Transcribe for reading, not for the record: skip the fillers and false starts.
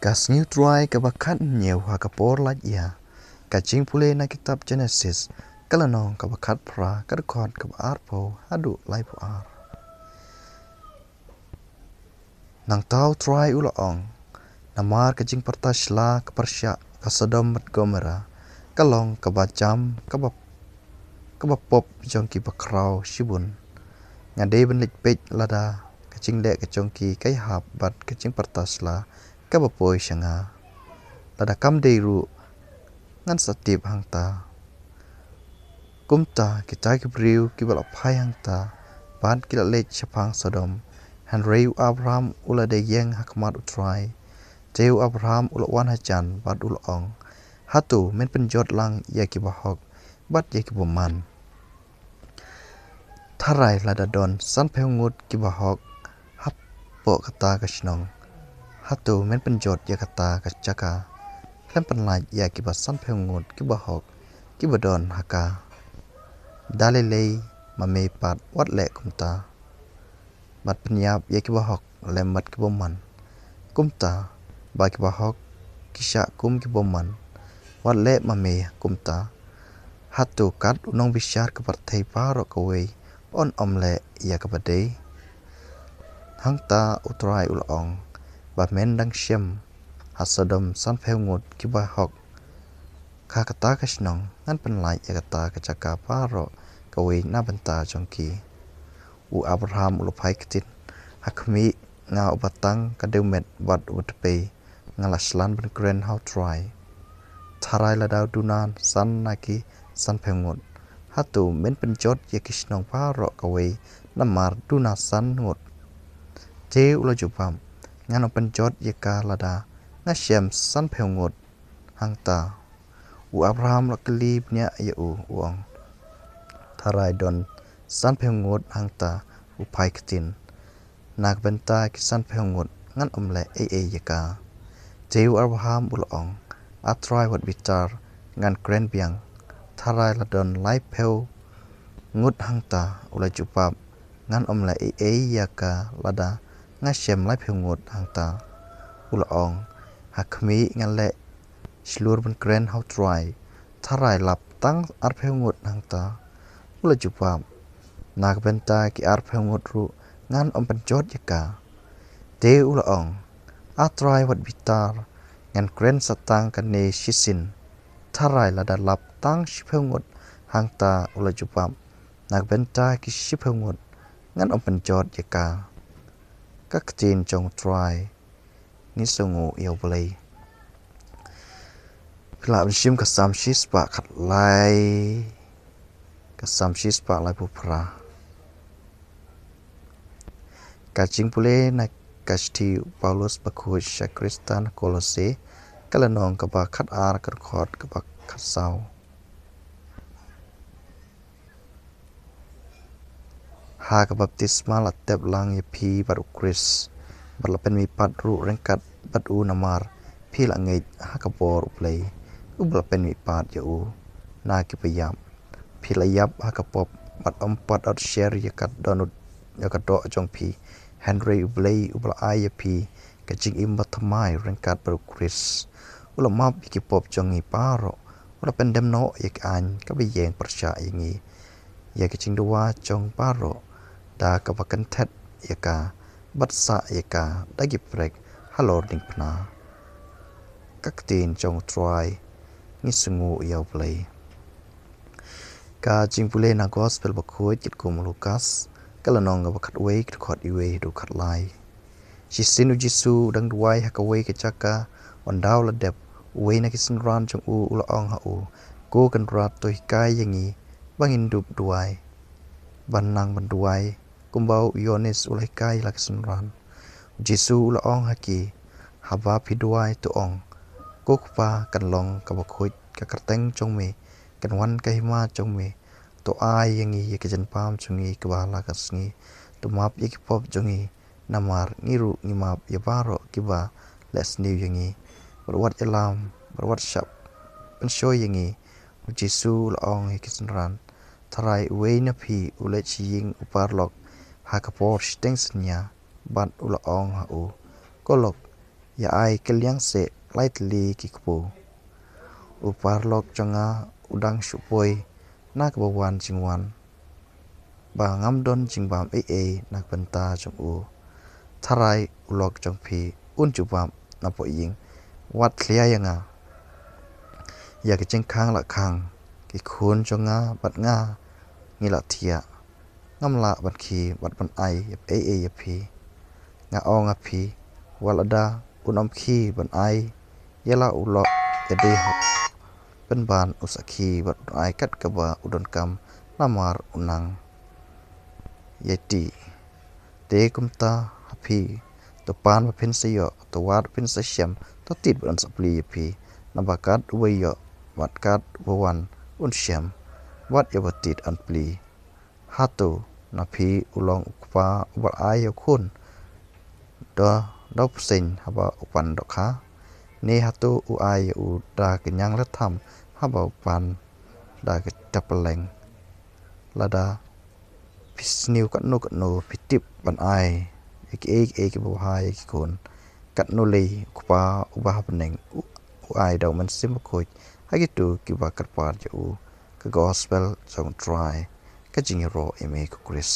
Kas new try kabakat new hakapor lat ya. Kacing pule na kitab Genesis. Kalanong kabakat pra kadakot kabarpo hadu lai po ar. Nang tau try ulaong. Namar kacing pertasla kepersyak kasadom mat gomera. Kalong kabacam kabapop jongki bakrau shibun. Ngade benlik pej lada kacing dek kacongki kai hap bat kacing pertasla kabapoi syanga. Lada kam deiru ngan satip hangta. Kumta kita kibriu kibalapai hangta. Bat kila lech syapang Sodom. Henry Abraham ula de yeng hakmat utrai. Teu Abraham ula wan hajan bat ulaong. Hatu men penjot lang ya kibahok. Bat ya kibuman. Tarai lada don san peungut kibahok. Hap po kata kasnong. Hatu men penjot ya kata kacaka. Lem penlaj ya kibasan peungut kibahok. Kibadon haka. Dalilei mame pat wat le kumta. Bat penyap ya kibahok lemat kiboman. Kumta ba kibahok kisya kum kiboman. Wat le mame kumta. Hatu kat unong bisyar kepartai parok kawai. On omle ya kebadai. Hangta utrai ulaong. Ba mendang syem. Hasadom san peungut kibahok. Kakata kasnong ngan penlaj ya kata kacaka parok kawai na benta jongki. U Abraham ulupai ketin. Hakmi nga ubatang kadeumet bat utepe. Ngalaslan ben kren how try. Tarai ladau dunan san naki san peungut. Hatu men penjot ya kisnong parok kawai namar duna san ngut. Te ula jupam. Ngano penjot ya ka lada. Ngasyam san peungut. Hangta. U Abraham lakeli bnya ya uang. Tarai don san peungut hangta upai ketin. Nak benta kisan peungut ngan omle ya ka. Teu Abraham ulaong. Atrai wat bitar ngan kren biang. Tarai ladon lai peu ngut hangta ula jupap ngan omle ya ka lada ngasyam lai peungut hangta. Ulaong. Hakmi ngan le slur ben kren how try. Tarai lap tang arpeungut hangta. Ula jupap. Nak benta ki arpeungut ru ngan penjot yaka. Te ulaong. Atrai wat bitar ngan kren satang kane shisin. Tarai lada lap tang shipeungut hangta ula jupap. Nak benta ki shipeungut ngan penjot yaka. Kaktin jong try. Ni sungu yêu boleh. Bila bersim kesam sis pak kat lai. Kesam sis pak lai pupra. Kacing pule nak kasti Paulus bakut syakristan kolose. Kalanong keba kat ar kerkot keba kasau. Ha kebaptisma latep lang yepi baru kris. Berlapan mi padru rengkat badu namar pi langit hakapor play ublapen mi pad yau na kipayam pi layap hakapop bat empat out share yakat donut yakadok jong pi Henry ublay ubla ay pi kacing imbat thamai rengkat baru kris ulamap ikipop jong paro ulapen demno yak an kabiyeng persya yangi ya kacing dua jong paro da kapakan tet yaka batsa yaka dagi prek halor ding pna kaktin jong try ngisungu yaw play ka jing pule na gospel bakoi kit kum Lukas kalanong bakat we khot iwe do khat lai sinu Jisu dang duai hakawe kecaka ondaw ladep we na kisin ran jong ulaong ha go kan rat toi kai yangi bangin dup duai banang banduai kumbau Yones ulai kai lak sunran. Jisu ulaong haki haba piduai tuong. Kokpa kan long kabakut kakarteng jong me kan wan kahima jong me to ai yangi yakajan pam jongi kabala kasngi to map yakipop jongi namar ngiru ngimap yabaro kiba les new yangi berwat elam berwat syap penshoy yangi Jisu ulaong yakisunran tarai we na pi ulai chiying uparlok hakapor steng senya bat ulaong kolok ya ai keliang se lightly kikpu uparlok changa udang shupoi nak bawan jingwan ba ngamdon jingbam nak benta jong u tharai ulok jong phi unjubam na po ying wat thlia yanga ya ke chengkhang la khang ki khun chonga bat nga ngila thia ngamla bat khi bat ban ai ya phi nga ong a phi walada unom khi ban ai yala ulok ya de ban ban usakhi bat ai kat ka ba udon kam lamar unang yeti te kumta hapi to pan pin se yo to wat pin se shem to tit ban sapli pi nabakat we yo wat kat wan un shem wat yo tit an pli hatu na phi ulong ukpa wa ai yo khun do dop sin haba upan do kha ne hatu u ai u da kenyang la tham haba upan da ke tapeleng lada pisniu kat no pitip ban ai ek bu hai ki kon kat no le kupa ubah peneng u ai dau man sim khoi hagi tu ki ba kat par ju ka gospel song try ka jing ro eme ko chris